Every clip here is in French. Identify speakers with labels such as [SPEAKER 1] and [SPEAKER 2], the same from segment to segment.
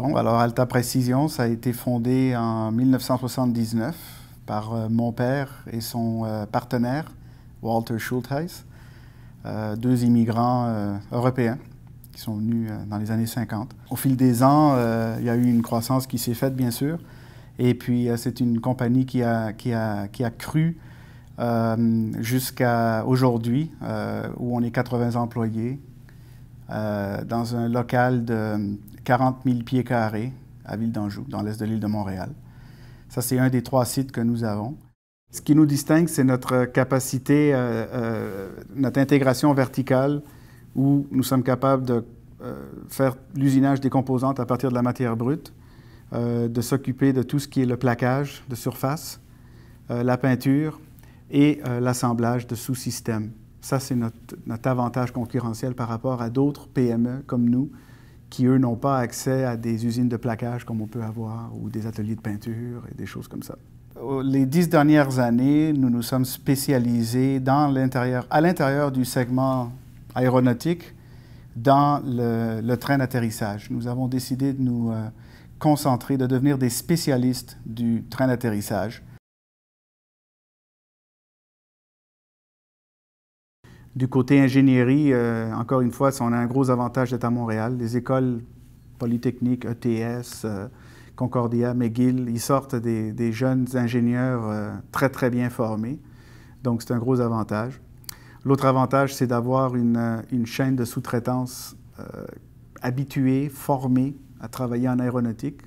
[SPEAKER 1] Bon, alors Alta Précision, ça a été fondé en 1979 par mon père et son partenaire, Walter Schultheis, deux immigrants européens qui sont venus dans les années 50. Au fil des ans, il y a eu une croissance qui s'est faite, bien sûr, et puis c'est une compagnie qui a cru jusqu'à aujourd'hui, où on est 80 employés, dans un local de 40 000 pieds carrés à Ville d'Anjou, dans l'est de l'île de Montréal. Ça, c'est un des 3 sites que nous avons. Ce qui nous distingue, c'est notre capacité, notre intégration verticale, où nous sommes capables de faire l'usinage des composantes à partir de la matière brute, de s'occuper de tout ce qui est le plaquage de surface, la peinture et l'assemblage de sous-systèmes. Ça, c'est notre avantage concurrentiel par rapport à d'autres PME comme nous, qui, eux, n'ont pas accès à des usines de plaquage comme on peut avoir, ou des ateliers de peinture et des choses comme ça. Les 10 dernières années, nous nous sommes spécialisés à l'intérieur du segment aéronautique dans le train d'atterrissage. Nous avons décidé de nous concentrer, de devenir des spécialistes du train d'atterrissage. Du côté ingénierie, encore une fois, on a un gros avantage d'être à Montréal. Les écoles polytechniques, ETS, Concordia, McGill, ils sortent des jeunes ingénieurs très, très bien formés. Donc, c'est un gros avantage. L'autre avantage, c'est d'avoir une chaîne de sous-traitance habituée, formée à travailler en aéronautique.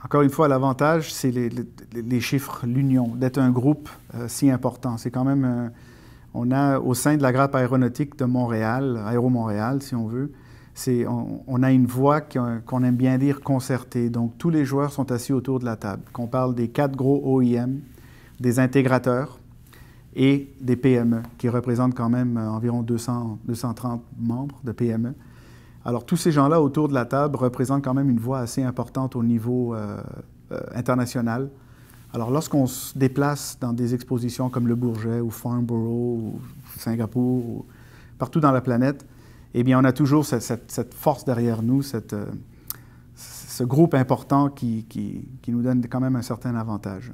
[SPEAKER 1] Encore une fois, l'avantage, c'est les chiffres, l'union, d'être un groupe si important. C'est quand même, on a au sein de la grappe aéronautique de Montréal, Aéro-Montréal, si on veut, on a une voix qu'on aime bien dire concertée. Donc, tous les joueurs sont assis autour de la table. Qu'on parle des 4 gros OEM, des intégrateurs et des PME, qui représentent quand même environ 230 membres de PME. Alors, tous ces gens-là autour de la table représentent quand même une voix assez importante au niveau international. Alors, lorsqu'on se déplace dans des expositions comme le Bourget ou Farnborough ou Singapour, ou partout dans la planète, eh bien, on a toujours cette force derrière nous, ce groupe important qui nous donne quand même un certain avantage.